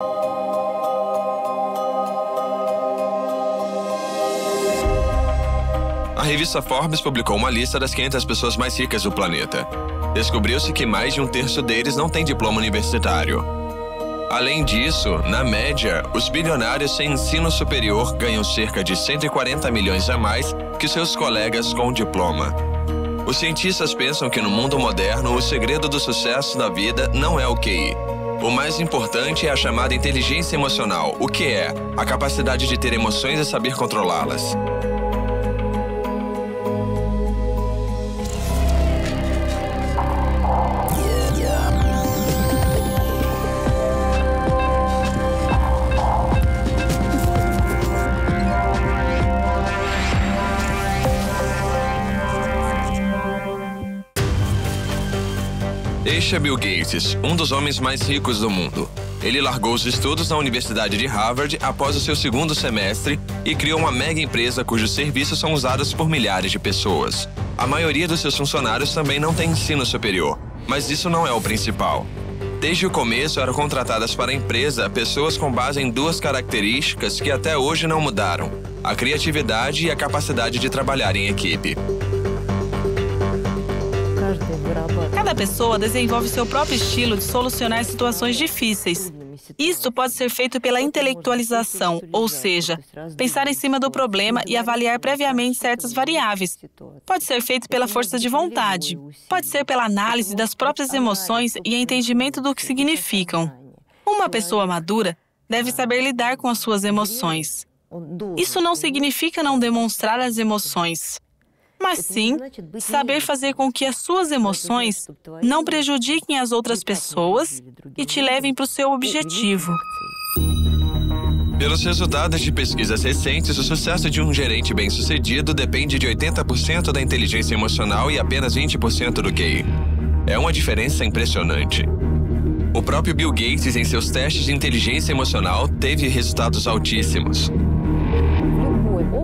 A revista Forbes publicou uma lista das 500 pessoas mais ricas do planeta. Descobriu-se que mais de um terço deles não tem diploma universitário. Além disso, na média, os bilionários sem ensino superior ganham cerca de 140 milhões a mais que seus colegas com diploma. Os cientistas pensam que no mundo moderno, o segredo do sucesso da vida não é o QI. O mais importante é a chamada inteligência emocional, o que é a capacidade de ter emoções e saber controlá-las. Este é Bill Gates, um dos homens mais ricos do mundo. Ele largou os estudos na Universidade de Harvard após o seu segundo semestre e criou uma mega empresa cujos serviços são usados por milhares de pessoas. A maioria dos seus funcionários também não tem ensino superior, mas isso não é o principal. Desde o começo eram contratadas para a empresa pessoas com base em duas características que até hoje não mudaram: a criatividade e a capacidade de trabalhar em equipe. Cada pessoa desenvolve seu próprio estilo de solucionar situações difíceis. Isto pode ser feito pela intelectualização, ou seja, pensar em cima do problema e avaliar previamente certas variáveis. Pode ser feito pela força de vontade. Pode ser pela análise das próprias emoções e entendimento do que significam. Uma pessoa madura deve saber lidar com as suas emoções. Isso não significa não demonstrar as emoções, mas sim saber fazer com que as suas emoções não prejudiquem as outras pessoas e te levem para o seu objetivo. Pelos resultados de pesquisas recentes, o sucesso de um gerente bem-sucedido depende de 80% da inteligência emocional e apenas 20% do QI. É uma diferença impressionante. O próprio Bill Gates, em seus testes de inteligência emocional, teve resultados altíssimos.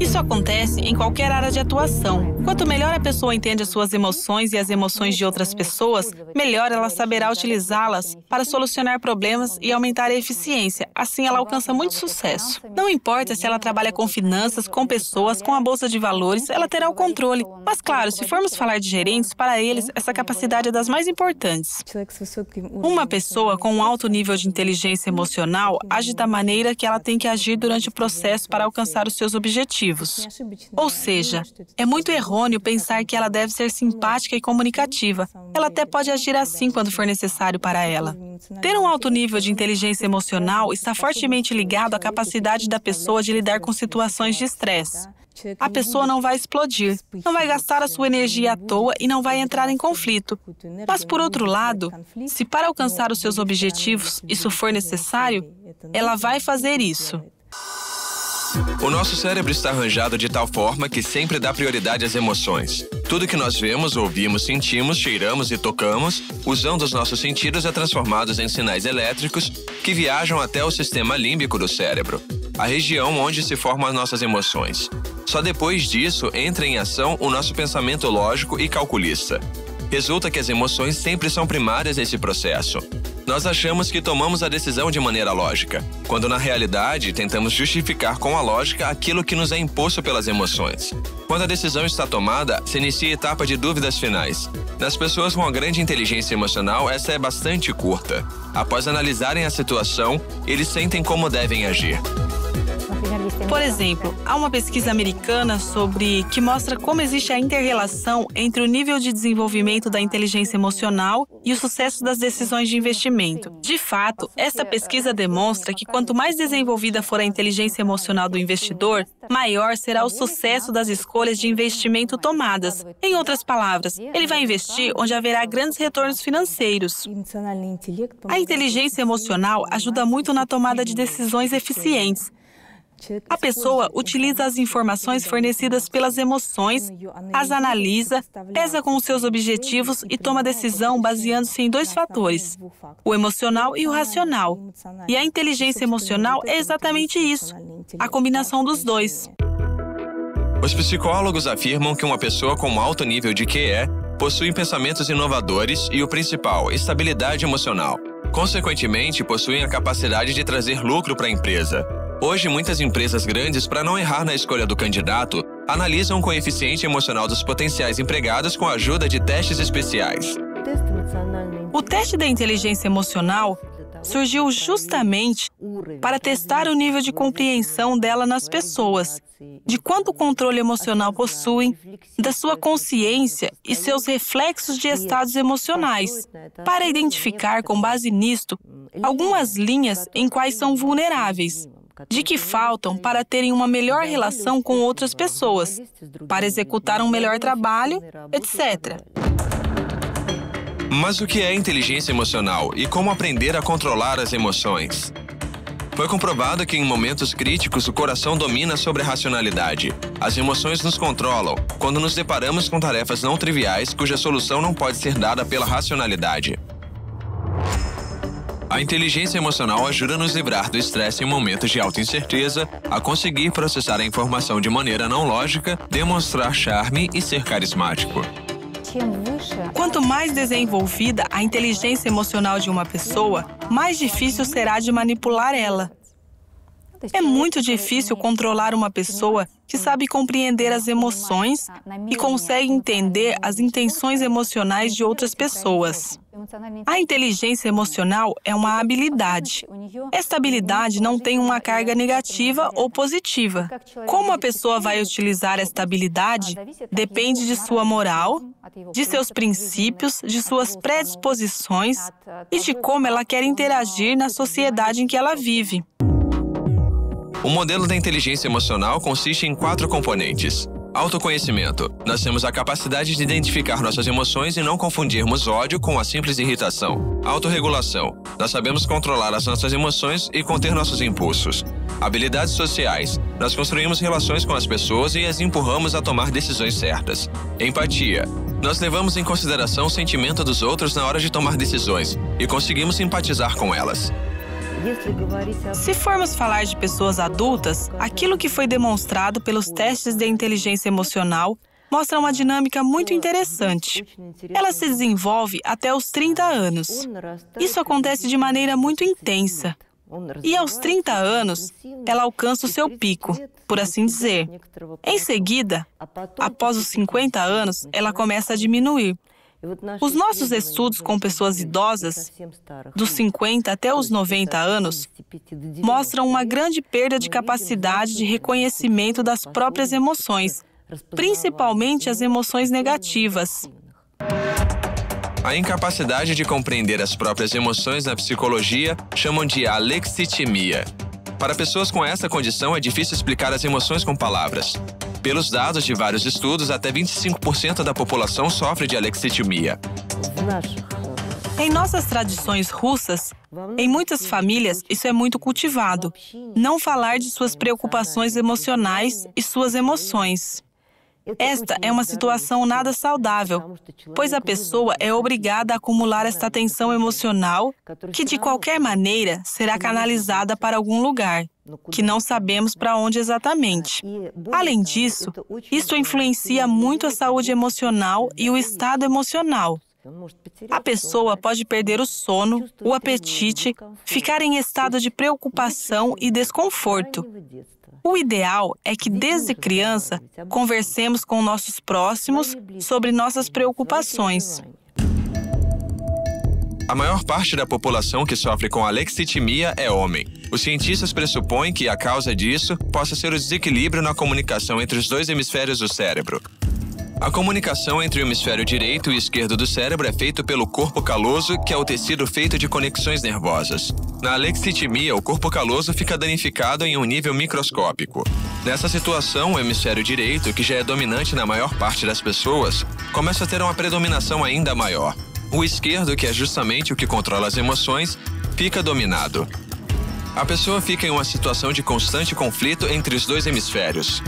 Isso acontece em qualquer área de atuação. Quanto melhor a pessoa entende as suas emoções e as emoções de outras pessoas, melhor ela saberá utilizá-las para solucionar problemas e aumentar a eficiência. Assim, ela alcança muito sucesso. Não importa se ela trabalha com finanças, com pessoas, com a bolsa de valores, ela terá o controle. Mas, claro, se formos falar de gerentes, para eles, essa capacidade é das mais importantes. Uma pessoa com um alto nível de inteligência emocional age da maneira que ela tem que agir durante o processo para alcançar os seus objetivos. Ou seja, é muito errôneo pensar que ela deve ser simpática e comunicativa. Ela até pode agir assim quando for necessário para ela. Ter um alto nível de inteligência emocional está fortemente ligado à capacidade da pessoa de lidar com situações de estresse. A pessoa não vai explodir, não vai gastar a sua energia à toa e não vai entrar em conflito. Mas, por outro lado, se para alcançar os seus objetivos isso for necessário, ela vai fazer isso. O nosso cérebro está arranjado de tal forma que sempre dá prioridade às emoções. Tudo que nós vemos, ouvimos, sentimos, cheiramos e tocamos, usando os nossos sentidos, é transformado em sinais elétricos que viajam até o sistema límbico do cérebro, a região onde se formam as nossas emoções. Só depois disso entra em ação o nosso pensamento lógico e calculista. Resulta que as emoções sempre são primárias nesse processo. Nós achamos que tomamos a decisão de maneira lógica, quando na realidade tentamos justificar com a lógica aquilo que nos é imposto pelas emoções. Quando a decisão está tomada, se inicia a etapa de dúvidas finais. Nas pessoas com uma grande inteligência emocional, essa é bastante curta. Após analisarem a situação, eles sentem como devem agir. Por exemplo, há uma pesquisa americana que mostra como existe a inter-relação entre o nível de desenvolvimento da inteligência emocional e o sucesso das decisões de investimento. De fato, esta pesquisa demonstra que quanto mais desenvolvida for a inteligência emocional do investidor, maior será o sucesso das escolhas de investimento tomadas. Em outras palavras, ele vai investir onde haverá grandes retornos financeiros. A inteligência emocional ajuda muito na tomada de decisões eficientes. A pessoa utiliza as informações fornecidas pelas emoções, as analisa, pesa com os seus objetivos e toma decisão baseando-se em dois fatores, o emocional e o racional. E a inteligência emocional é exatamente isso, a combinação dos dois. Os psicólogos afirmam que uma pessoa com um alto nível de QE possui pensamentos inovadores e o principal, estabilidade emocional. Consequentemente, possuem a capacidade de trazer lucro para a empresa. Hoje, muitas empresas grandes, para não errar na escolha do candidato, analisam o coeficiente emocional dos potenciais empregados com a ajuda de testes especiais. O teste da inteligência emocional surgiu justamente para testar o nível de compreensão dela nas pessoas, de quanto controle emocional possuem, da sua consciência e seus reflexos de estados emocionais, para identificar, com base nisto, algumas linhas em quais são vulneráveis, de que faltam para terem uma melhor relação com outras pessoas, para executar um melhor trabalho, etc. Mas o que é inteligência emocional e como aprender a controlar as emoções? Foi comprovado que em momentos críticos o coração domina sobre a racionalidade. As emoções nos controlam quando nos deparamos com tarefas não triviais cuja solução não pode ser dada pela racionalidade. A inteligência emocional ajuda a nos livrar do estresse em momentos de alta incerteza, a conseguir processar a informação de maneira não lógica, demonstrar charme e ser carismático. Quanto mais desenvolvida a inteligência emocional de uma pessoa, mais difícil será de manipular ela. É muito difícil controlar uma pessoa que sabe compreender as emoções e consegue entender as intenções emocionais de outras pessoas. A inteligência emocional é uma habilidade. Esta habilidade não tem uma carga negativa ou positiva. Como a pessoa vai utilizar esta habilidade depende de sua moral, de seus princípios, de suas predisposições e de como ela quer interagir na sociedade em que ela vive. O modelo da inteligência emocional consiste em 4 componentes. Autoconhecimento. Nós temos a capacidade de identificar nossas emoções e não confundirmos ódio com a simples irritação. Autorregulação. Nós sabemos controlar as nossas emoções e conter nossos impulsos. Habilidades sociais. Nós construímos relações com as pessoas e as empurramos a tomar decisões certas. Empatia. Nós levamos em consideração o sentimento dos outros na hora de tomar decisões e conseguimos simpatizar com elas. Se formos falar de pessoas adultas, aquilo que foi demonstrado pelos testes de inteligência emocional mostra uma dinâmica muito interessante. Ela se desenvolve até os 30 anos. Isso acontece de maneira muito intensa. E aos 30 anos, ela alcança o seu pico, por assim dizer. Em seguida, após os 50 anos, ela começa a diminuir. Os nossos estudos com pessoas idosas, dos 50 até os 90 anos, mostram uma grande perda de capacidade de reconhecimento das próprias emoções, principalmente as emoções negativas. A incapacidade de compreender as próprias emoções na psicologia chamam de alexitimia. Para pessoas com essa condição, é difícil explicar as emoções com palavras. Pelos dados de vários estudos, até 25% da população sofre de alexitimia. Em nossas tradições russas, em muitas famílias, isso é muito cultivado. Não falar de suas preocupações emocionais e suas emoções. Esta é uma situação nada saudável, pois a pessoa é obrigada a acumular esta tensão emocional que, de qualquer maneira, será canalizada para algum lugar, que não sabemos para onde exatamente. Além disso, isto influencia muito a saúde emocional e o estado emocional. A pessoa pode perder o sono, o apetite, ficar em estado de preocupação e desconforto. O ideal é que, desde criança, conversemos com nossos próximos sobre nossas preocupações. A maior parte da população que sofre com alexitimia é homem. Os cientistas pressupõem que a causa disso possa ser o desequilíbrio na comunicação entre os 2 hemisférios do cérebro. A comunicação entre o hemisfério direito e esquerdo do cérebro é feita pelo corpo caloso, que é o tecido feito de conexões nervosas. Na alexitimia, o corpo caloso fica danificado em um nível microscópico. Nessa situação, o hemisfério direito, que já é dominante na maior parte das pessoas, começa a ter uma predominação ainda maior. O esquerdo, que é justamente o que controla as emoções, fica dominado. A pessoa fica em uma situação de constante conflito entre os 2 hemisférios.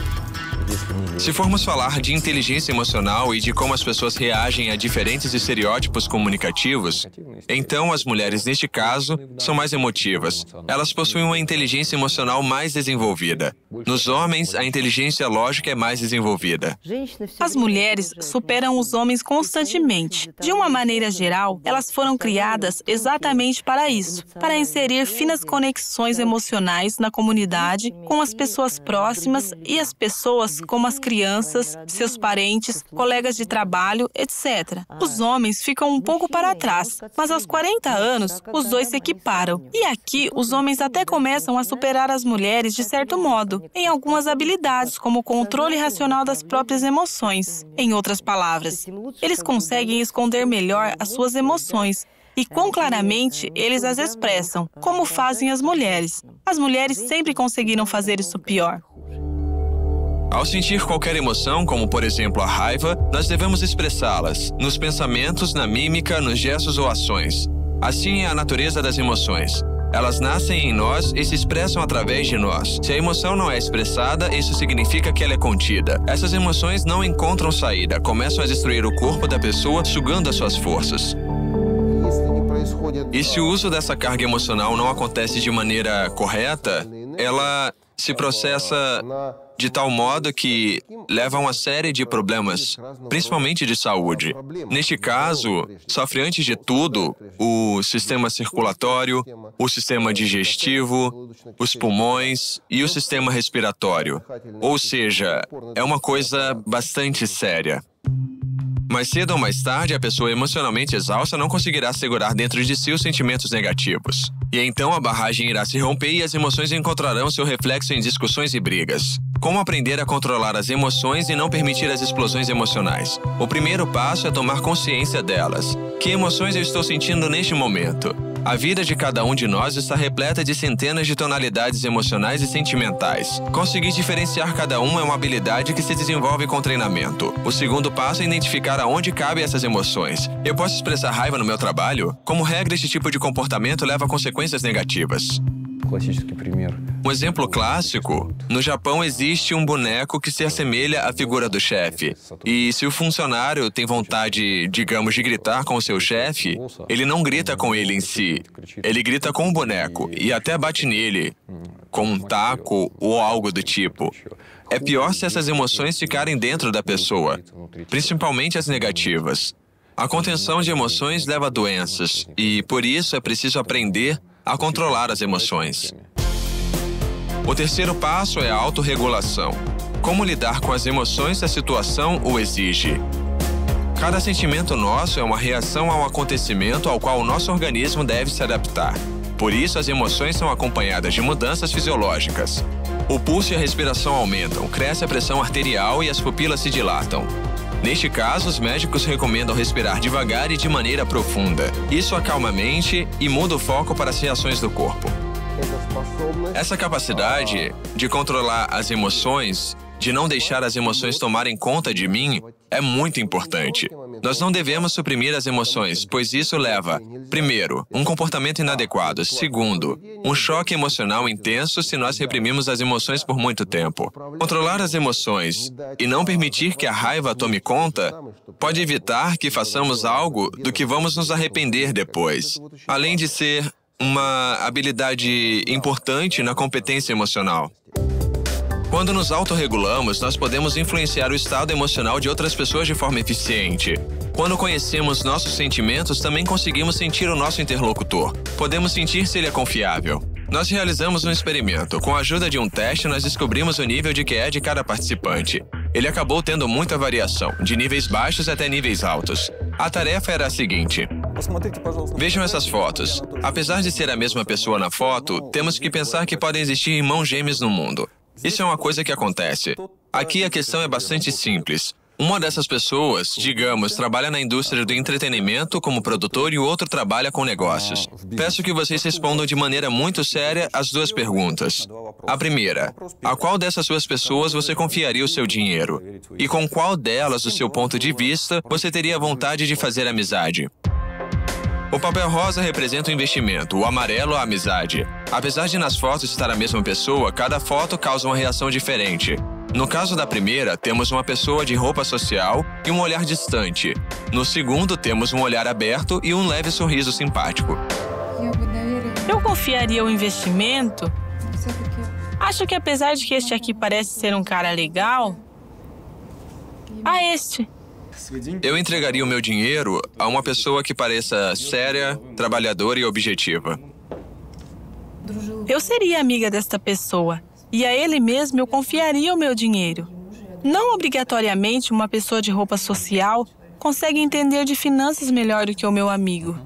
Se formos falar de inteligência emocional e de como as pessoas reagem a diferentes estereótipos comunicativos, então as mulheres, neste caso, são mais emotivas. Elas possuem uma inteligência emocional mais desenvolvida. Nos homens, a inteligência lógica é mais desenvolvida. As mulheres superam os homens constantemente. De uma maneira geral, elas foram criadas exatamente para isso, para inserir finas conexões emocionais na comunidade, com as pessoas próximas e as pessoas como as crianças, seus parentes, colegas de trabalho, etc. Os homens ficam um pouco para trás, mas aos 40 anos, os dois se equiparam. E aqui, os homens até começam a superar as mulheres de certo modo, em algumas habilidades, como o controle racional das próprias emoções. Em outras palavras, eles conseguem esconder melhor as suas emoções e quão claramente eles as expressam, como fazem as mulheres. As mulheres sempre conseguiram fazer isso pior. Ao sentir qualquer emoção, como por exemplo a raiva, nós devemos expressá-las, nos pensamentos, na mímica, nos gestos ou ações. Assim é a natureza das emoções. Elas nascem em nós e se expressam através de nós. Se a emoção não é expressada, isso significa que ela é contida. Essas emoções não encontram saída, começam a destruir o corpo da pessoa, sugando as suas forças. E se o uso dessa carga emocional não acontece de maneira correta, ela se processa de tal modo que leva a uma série de problemas, principalmente de saúde. Neste caso, sofre antes de tudo o sistema circulatório, o sistema digestivo, os pulmões e o sistema respiratório. Ou seja, é uma coisa bastante séria. Mais cedo ou mais tarde, a pessoa emocionalmente exausta não conseguirá segurar dentro de si os sentimentos negativos. E então a barragem irá se romper e as emoções encontrarão seu reflexo em discussões e brigas. Como aprender a controlar as emoções e não permitir as explosões emocionais? O primeiro passo é tomar consciência delas. Que emoções eu estou sentindo neste momento? A vida de cada um de nós está repleta de centenas de tonalidades emocionais e sentimentais. Conseguir diferenciar cada uma é uma habilidade que se desenvolve com treinamento. O segundo passo é identificar aonde cabem essas emoções. Eu posso expressar raiva no meu trabalho? Como regra, este tipo de comportamento leva a consequências negativas. Um exemplo clássico, no Japão existe um boneco que se assemelha à figura do chefe. E se o funcionário tem vontade, digamos, de gritar com o seu chefe, ele não grita com ele em si. Ele grita com o boneco e até bate nele, com um taco ou algo do tipo. É pior se essas emoções ficarem dentro da pessoa, principalmente as negativas. A contenção de emoções leva a doenças e, por isso, é preciso aprender a controlar as emoções. O terceiro passo é a autorregulação. Como lidar com as emoções se a situação o exige? Cada sentimento nosso é uma reação a um acontecimento ao qual o nosso organismo deve se adaptar. Por isso, as emoções são acompanhadas de mudanças fisiológicas. O pulso e a respiração aumentam, cresce a pressão arterial e as pupilas se dilatam. Neste caso, os médicos recomendam respirar devagar e de maneira profunda. Isso acalma a mente e muda o foco para as reações do corpo. Essa capacidade de controlar as emoções, de não deixar as emoções tomarem conta de mim, é muito importante. Nós não devemos suprimir as emoções, pois isso leva, primeiro, um comportamento inadequado. Segundo, um choque emocional intenso se nós reprimimos as emoções por muito tempo. Controlar as emoções e não permitir que a raiva tome conta pode evitar que façamos algo do que vamos nos arrepender depois, além de ser uma habilidade importante na competência emocional. Quando nos autorregulamos, nós podemos influenciar o estado emocional de outras pessoas de forma eficiente. Quando conhecemos nossos sentimentos, também conseguimos sentir o nosso interlocutor. Podemos sentir se ele é confiável. Nós realizamos um experimento. Com a ajuda de um teste, nós descobrimos o nível de QE de cada participante. Ele acabou tendo muita variação, de níveis baixos até níveis altos. A tarefa era a seguinte: vejam essas fotos. Apesar de ser a mesma pessoa na foto, temos que pensar que podem existir irmãos gêmeos no mundo. Isso é uma coisa que acontece. Aqui a questão é bastante simples. Uma dessas pessoas, digamos, trabalha na indústria do entretenimento como produtor e o outro trabalha com negócios. Peço que vocês respondam de maneira muito séria as duas perguntas. A primeira, a qual dessas duas pessoas você confiaria o seu dinheiro? E com qual delas, do seu ponto de vista, você teria vontade de fazer amizade? O papel rosa representa o investimento, o amarelo a amizade. Apesar de nas fotos estar a mesma pessoa, cada foto causa uma reação diferente. No caso da primeira, temos uma pessoa de roupa social e um olhar distante. No segundo, temos um olhar aberto e um leve sorriso simpático. Eu confiaria o investimento? Acho que apesar de que este aqui parece ser um cara legal, a este. Eu entregaria o meu dinheiro a uma pessoa que pareça séria, trabalhadora e objetiva. Eu seria amiga desta pessoa e a ele mesmo eu confiaria o meu dinheiro. Não obrigatoriamente uma pessoa de roupa social consegue entender de finanças melhor do que o meu amigo.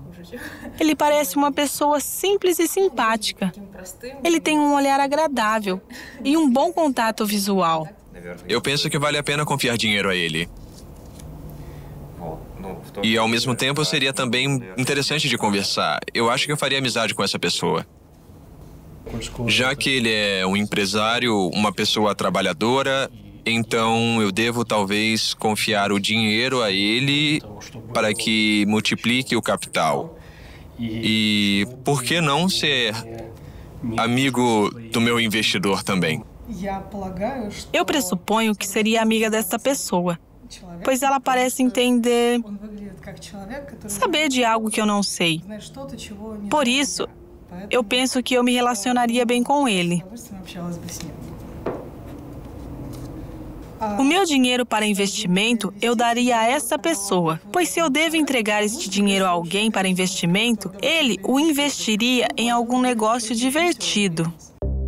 Ele parece uma pessoa simples e simpática. Ele tem um olhar agradável e um bom contato visual. Eu penso que vale a pena confiar dinheiro a ele. E, ao mesmo tempo, seria também interessante de conversar. Eu acho que eu faria amizade com essa pessoa. Já que ele é um empresário, uma pessoa trabalhadora, então eu devo talvez confiar o dinheiro a ele para que multiplique o capital. E por que não ser amigo do meu investidor também? Eu pressuponho que seria amiga desta pessoa, pois ela parece entender, saber de algo que eu não sei. Por isso, eu penso que eu me relacionaria bem com ele. O meu dinheiro para investimento eu daria a essa pessoa, pois se eu devo entregar este dinheiro a alguém para investimento, ele o investiria em algum negócio divertido.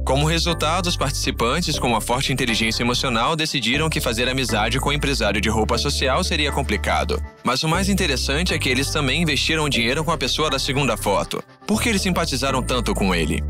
Como resultado, os participantes com uma forte inteligência emocional decidiram que fazer amizade com o empresário de roupa social seria complicado. Mas o mais interessante é que eles também investiram dinheiro com a pessoa da segunda foto. Por que eles simpatizaram tanto com ele?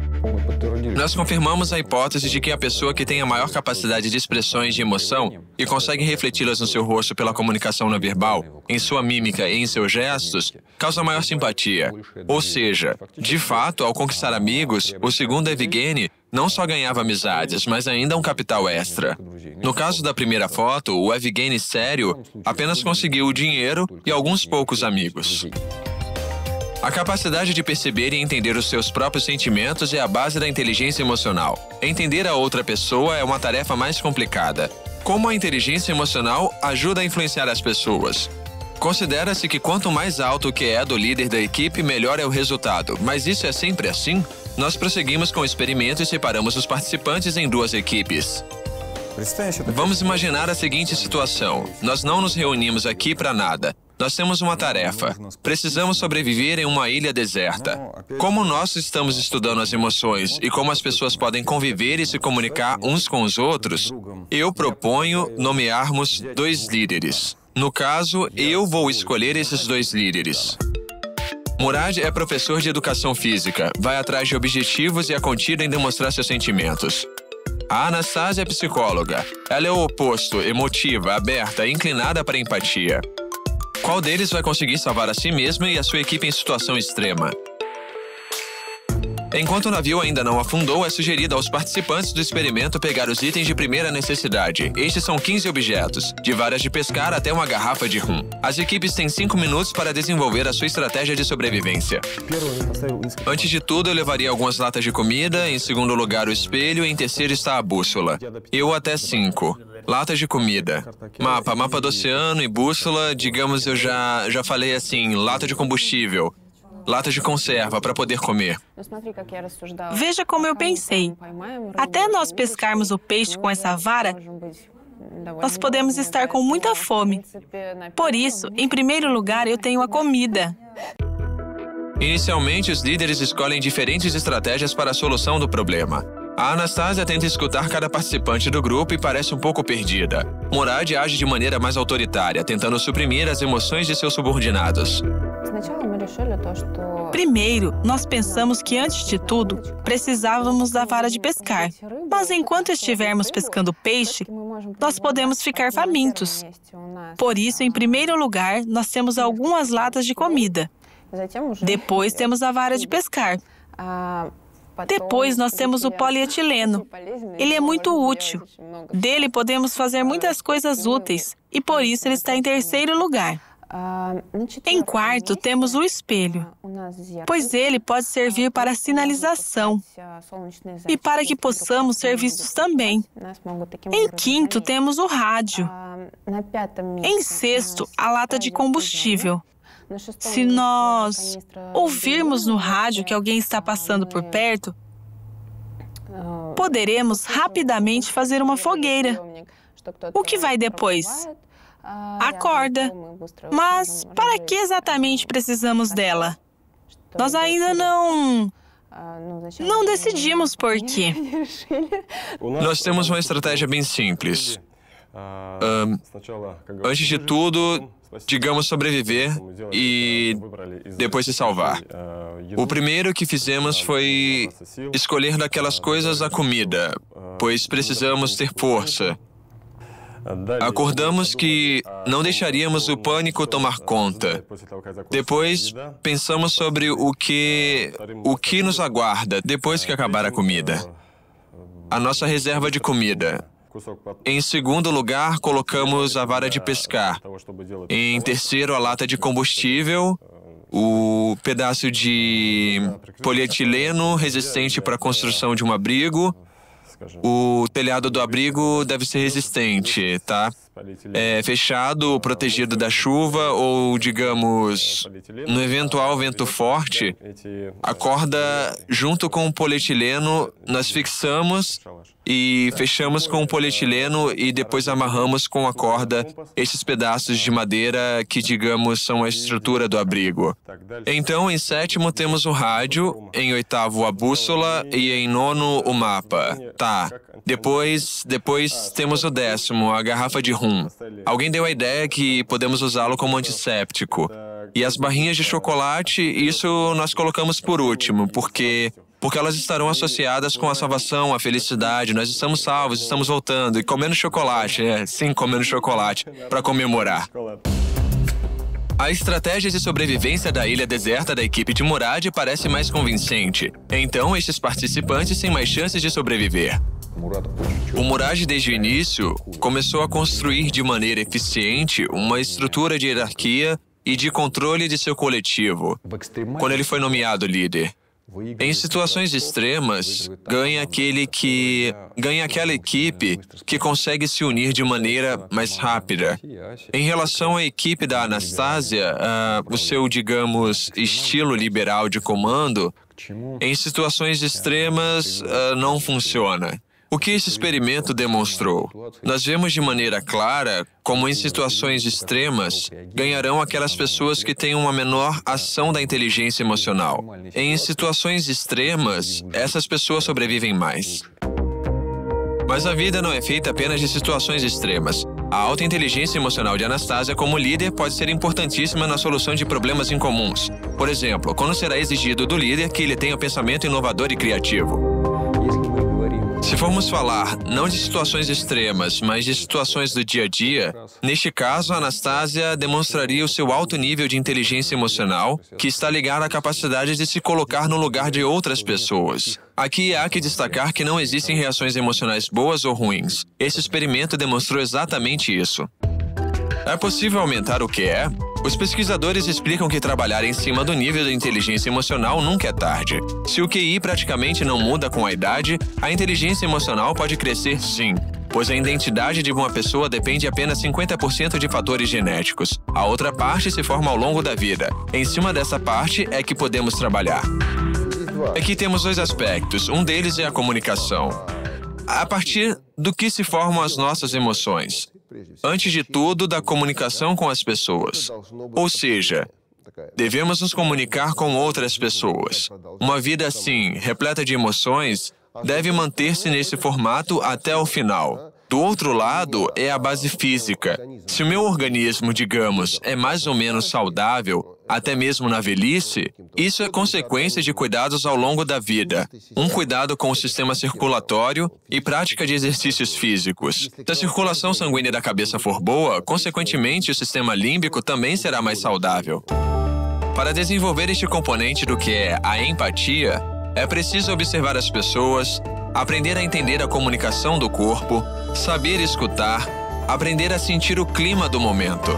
Nós confirmamos a hipótese de que a pessoa que tem a maior capacidade de expressões de emoção e consegue refleti-las no seu rosto pela comunicação não verbal, em sua mímica e em seus gestos, causa maior simpatia. Ou seja, de fato, ao conquistar amigos, o segundo Evgeny não só ganhava amizades, mas ainda um capital extra. No caso da primeira foto, o Evgeny sério apenas conseguiu o dinheiro e alguns poucos amigos. A capacidade de perceber e entender os seus próprios sentimentos é a base da inteligência emocional. Entender a outra pessoa é uma tarefa mais complicada. Como a inteligência emocional ajuda a influenciar as pessoas? Considera-se que quanto mais alto o QE do líder da equipe, melhor é o resultado. Mas isso é sempre assim? Nós prosseguimos com o experimento e separamos os participantes em duas equipes. Vamos imaginar a seguinte situação. Nós não nos reunimos aqui para nada. Nós temos uma tarefa. Precisamos sobreviver em uma ilha deserta. Como nós estamos estudando as emoções e como as pessoas podem conviver e se comunicar uns com os outros, eu proponho nomearmos 2 líderes. No caso, eu vou escolher esses 2 líderes. Murad é professor de educação física, vai atrás de objetivos e é contida em demonstrar seus sentimentos. A Anastasia é psicóloga. Ela é o oposto, emotiva, aberta, inclinada para a empatia. Qual deles vai conseguir salvar a si mesmo e a sua equipe em situação extrema? Enquanto o navio ainda não afundou, é sugerido aos participantes do experimento pegar os itens de primeira necessidade. Estes são 15 objetos, de varas de pescar até uma garrafa de rum. As equipes têm 5 minutos para desenvolver a sua estratégia de sobrevivência. Antes de tudo, eu levaria algumas latas de comida, em segundo lugar o espelho e em terceiro está a bússola. Eu até 5. Latas de comida. Mapa do oceano e bússola, digamos eu já falei assim, lata de combustível. Latas de conserva para poder comer. Veja como eu pensei. Até nós pescarmos o peixe com essa vara, nós podemos estar com muita fome. Por isso, em primeiro lugar, eu tenho a comida. Inicialmente, os líderes escolhem diferentes estratégias para a solução do problema. A Anastasia tenta escutar cada participante do grupo e parece um pouco perdida. Murad age de maneira mais autoritária, tentando suprimir as emoções de seus subordinados. Primeiro, nós pensamos que, antes de tudo, precisávamos da vara de pescar. Mas enquanto estivermos pescando peixe, nós podemos ficar famintos. Por isso, em primeiro lugar, nós temos algumas latas de comida. Depois temos a vara de pescar. Depois nós temos o polietileno. Ele é muito útil. Dele podemos fazer muitas coisas úteis e por isso ele está em terceiro lugar. Em quarto, temos o espelho, pois ele pode servir para sinalização e para que possamos ser vistos também. Em quinto, temos o rádio. Em sexto, a lata de combustível. Se nós ouvirmos no rádio que alguém está passando por perto, poderemos rapidamente fazer uma fogueira. O que vai depois? A corda. Mas para que exatamente precisamos dela? Nós ainda não decidimos por quê. Nós temos uma estratégia bem simples. Antes de tudo, digamos sobreviver e depois se salvar. O primeiro que fizemos foi escolher daquelas coisas a comida, pois precisamos ter força. Acordamos que não deixaríamos o pânico tomar conta. Depois, pensamos sobre o que nos aguarda depois que acabar a comida. A nossa reserva de comida. Em segundo lugar, colocamos a vara de pescar. Em terceiro, a lata de combustível, o pedaço de polietileno resistente para a construção de um abrigo. O telhado do abrigo deve ser resistente, tá? Fechado, protegido da chuva ou, digamos, no eventual vento forte, a corda junto com o polietileno nós fixamos e fechamos com o polietileno e depois amarramos com a corda esses pedaços de madeira que, digamos, são a estrutura do abrigo. Então, em sétimo temos o rádio, em oitavo a bússola e em nono o mapa. Tá. Depois temos o décimo, a garrafa de rum. Alguém deu a ideia que podemos usá-lo como antisséptico. E as barrinhas de chocolate, isso nós colocamos por último, porque elas estarão associadas com a salvação, a felicidade. Nós estamos salvos, estamos voltando e comendo chocolate. Sim, comendo chocolate, para comemorar. A estratégia de sobrevivência da ilha deserta da equipe de Murad parece mais convincente. Então, estes participantes têm mais chances de sobreviver. O Murad, desde o início, começou a construir de maneira eficiente uma estrutura de hierarquia e de controle de seu coletivo, quando ele foi nomeado líder. Em situações extremas, ganha aquela equipe que consegue se unir de maneira mais rápida. Em relação à equipe da Anastasia, o seu, digamos, estilo liberal de comando, em situações extremas, não funciona. O que esse experimento demonstrou? Nós vemos de maneira clara como em situações extremas ganharão aquelas pessoas que têm uma menor ação da inteligência emocional. Em situações extremas, essas pessoas sobrevivem mais. Mas a vida não é feita apenas de situações extremas. A alta inteligência emocional de Anastasia como líder pode ser importantíssima na solução de problemas incomuns. Por exemplo, quando será exigido do líder que ele tenha um pensamento inovador e criativo. Se formos falar não de situações extremas, mas de situações do dia a dia, neste caso, a Anastasia demonstraria o seu alto nível de inteligência emocional, que está ligado à capacidade de se colocar no lugar de outras pessoas. Aqui há que destacar que não existem reações emocionais boas ou ruins. Esse experimento demonstrou exatamente isso. É possível aumentar o QE? Os pesquisadores explicam que trabalhar em cima do nível de inteligência emocional nunca é tarde. Se o QI praticamente não muda com a idade, a inteligência emocional pode crescer sim, pois a identidade de uma pessoa depende apenas 50% de fatores genéticos. A outra parte se forma ao longo da vida. Em cima dessa parte é que podemos trabalhar. Aqui temos dois aspectos. Um deles é a comunicação. A partir do que se formam as nossas emoções? Antes de tudo, da comunicação com as pessoas. Ou seja, devemos nos comunicar com outras pessoas. Uma vida assim, repleta de emoções, deve manter-se nesse formato até o final. Do outro lado, é a base física. Se o meu organismo, digamos, é mais ou menos saudável, até mesmo na velhice, isso é consequência de cuidados ao longo da vida. Um cuidado com o sistema circulatório e prática de exercícios físicos. Se a circulação sanguínea da cabeça for boa, consequentemente o sistema límbico também será mais saudável. Para desenvolver este componente do que é a empatia, é preciso observar as pessoas, aprender a entender a comunicação do corpo, saber escutar, aprender a sentir o clima do momento.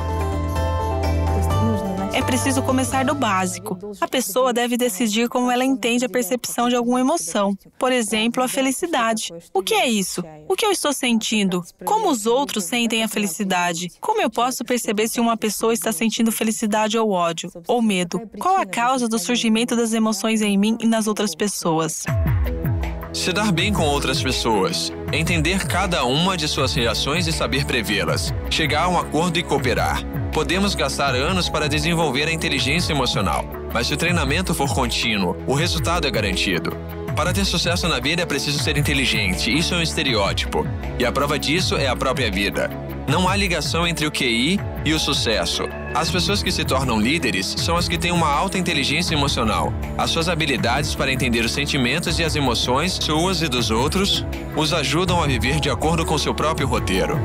É preciso começar do básico. A pessoa deve decidir como ela entende a percepção de alguma emoção. Por exemplo, a felicidade. O que é isso? O que eu estou sentindo? Como os outros sentem a felicidade? Como eu posso perceber se uma pessoa está sentindo felicidade ou ódio, ou medo? Qual a causa do surgimento das emoções em mim e nas outras pessoas? Se dar bem com outras pessoas, entender cada uma de suas reações e saber prevê-las, chegar a um acordo e cooperar. Podemos gastar anos para desenvolver a inteligência emocional, mas se o treinamento for contínuo, o resultado é garantido. Para ter sucesso na vida é preciso ser inteligente, isso é um estereótipo, e a prova disso é a própria vida. Não há ligação entre o QI e o sucesso. As pessoas que se tornam líderes são as que têm uma alta inteligência emocional. As suas habilidades para entender os sentimentos e as emoções suas e dos outros os ajudam a viver de acordo com seu próprio roteiro.